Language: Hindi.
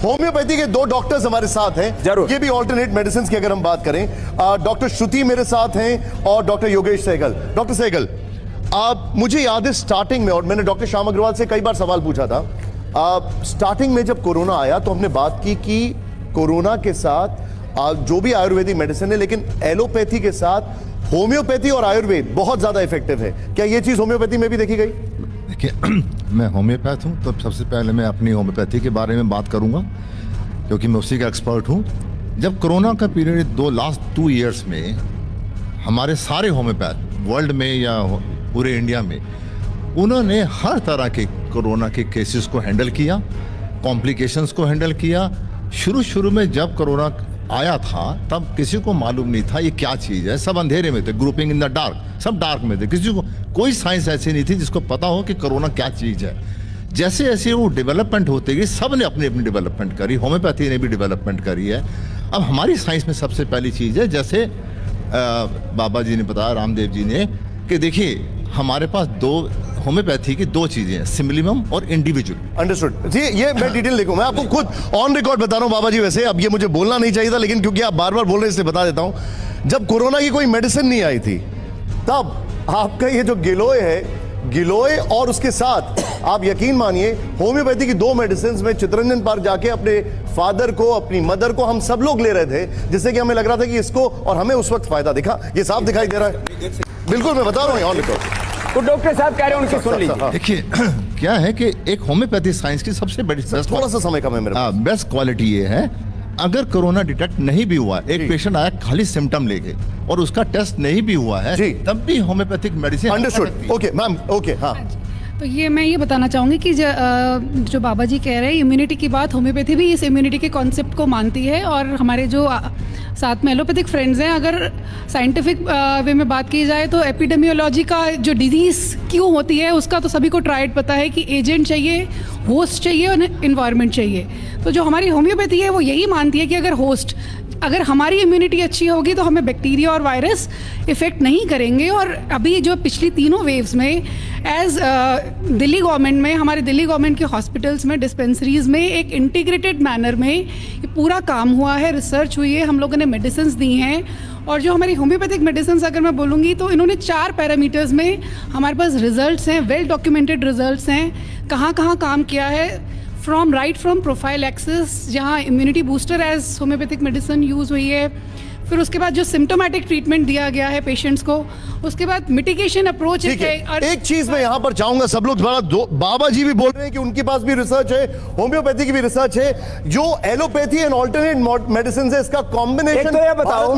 होम्योपैथी के दो डॉक्टर्स हमारे साथ हैं, जरूर। ये भी ऑल्टरनेट मेडिसिन की अगर हम बात करें, डॉक्टर श्रुति मेरे साथ हैं और डॉक्टर योगेश सहगल। डॉक्टर सहगल, आप, मुझे याद है स्टार्टिंग में, और मैंने डॉक्टर श्याम अग्रवाल से कई बार सवाल पूछा था, स्टार्टिंग में जब कोरोना आया तो हमने बात की कि कोरोना के साथ जो भी आयुर्वेदिक मेडिसिन है, लेकिन एलोपैथी के साथ होम्योपैथी और आयुर्वेद बहुत ज्यादा इफेक्टिव है। क्या ये चीज होम्योपैथी में भी देखी गई? देखिए, मैं होम्योपैथ हूँ, तो सबसे पहले मैं अपनी होम्योपैथी के बारे में बात करूँगा क्योंकि मैं उसी का एक्सपर्ट हूँ। जब कोरोना का पीरियड लास्ट 2 इयर्स में हमारे सारे होम्योपैथ वर्ल्ड में या पूरे इंडिया में, उन्होंने हर तरह के कोरोना के केसेस को हैंडल किया, कॉम्प्लिकेशंस को हैंडल किया। शुरू में जब कोरोना आया था तब किसी को मालूम नहीं था ये क्या चीज़ है, सब अंधेरे में थे, ग्रुपिंग इन द डार्क, सब डार्क में थे, किसी को कोई साइंस ऐसी नहीं थी जिसको पता हो कि कोरोना क्या चीज़ है। जैसे जैसे वो डेवलपमेंट होते गई, सब ने अपनी अपनी डेवलपमेंट करी, होम्योपैथी ने भी डेवलपमेंट करी है। अब हमारी साइंस में सबसे पहली चीज़ है, जैसे बाबा जी ने बताया, रामदेव जी ने, कि देखिए हमारे पास होम्योपैथी की 2 चीजें हैं, सिमिलिमम और इंडिविजुअल। अंडरस्टूड जी, ये मैं डिटेल लिखूं, मैं आपको खुद ऑन रिकॉर्ड बता रहा हूं बाबा जी। वैसे अब ये मुझे बोलना नहीं चाहिए था, लेकिन क्योंकि आप बार बार बोल रहे हैं इसलिए बता देता हूं। जब कोरोना की कोई मेडिसिन नहीं आई थी तब आपका ये जो गिलोय है, गिलोय और उसके साथ आप यकीन मानिए होम्योपैथी की 2 मेडिसिन में चित्तरंजन पार्क जाके अपने फादर को, अपनी मदर को हम सब लोग ले रहे थे, जिससे कि हमें लग रहा था कि इसको, और हमें उस वक्त फायदा दिखा। ये साफ दिखाई दे रहा है, बिल्कुल मैं बता रहा हूं ऑन रिकॉर्ड। तो डॉक्टर साहब कह रहे हैं, उनकी सुन लीजिए। देखिए, क्या है कि एक होम्योपैथी साइंस की सबसे बड़ी, थोड़ा सा समय कम है मेरे पास, बेस्ट क्वालिटी ये है, अगर कोरोना डिटेक्ट नहीं भी हुआ, एक पेशेंट आया खाली सिम्टम लेके और उसका टेस्ट नहीं भी हुआ है, तब भी homeopathic medicine. Understood, okay ma'am, okay, हाँ। तो ये मैं ये बताना चाहूँगी कि जो बाबा जी कह रहे हैं इम्यूनिटी की बात, होम्योपैथी भी इस इम्यूनिटी के कॉन्सेप्ट को मानती है। और हमारे जो साथ में एलोपैथिक फ्रेंड्स हैं, अगर साइंटिफिक वे में बात की जाए तो एपिडेमियोलॉजी का जो डिजीज़ क्यों होती है उसका तो सभी को ट्राइड पता है कि एजेंट चाहिए, होस्ट चाहिए और इन्वायरमेंट चाहिए। तो जो हमारी होम्योपैथी है वो यही मानती है कि अगर हमारी इम्यूनिटी अच्छी होगी तो हमें बैक्टीरिया और वायरस इफ़ेक्ट नहीं करेंगे। और अभी जो पिछली 3 वेव्स में दिल्ली गवर्नमेंट में, हमारे दिल्ली गवर्नमेंट के हॉस्पिटल्स में, डिस्पेंसरीज में एक इंटीग्रेटेड मैनर में ये पूरा काम हुआ है, रिसर्च हुई है, हम लोगों ने मेडिसिन्स दी हैं। और जो हमारी होम्योपैथिक मेडिसिन्स अगर मैं बोलूँगी तो इन्होंने 4 पैरामीटर्स में हमारे पास रिजल्ट्स हैं, वेल डॉक्यूमेंटेड रिजल्ट्स हैं, कहाँ काम किया है, फ्रॉम प्रोफाइलैक्सिस, जहाँ immunity booster as homeopathic medicine use हुई है, फिर उसके बाद जो सिम्टोमेटिक ट्रीटमेंट दिया गया है पेशेंट्स को, उसके बाद मिटिगेशन अप्रोच है। और एक चीज मैं यहाँ पर चाहूंगा, सब लोग बाबा जी भी बोल रहे हैं कि उनके पास भी रिसर्च है, होम्योपैथी की भी रिसर्च है, जो एलोपैथी एंड ऑल्टरनेट मेडिसिन है, इसका कॉम्बिनेशन तो ये बताओ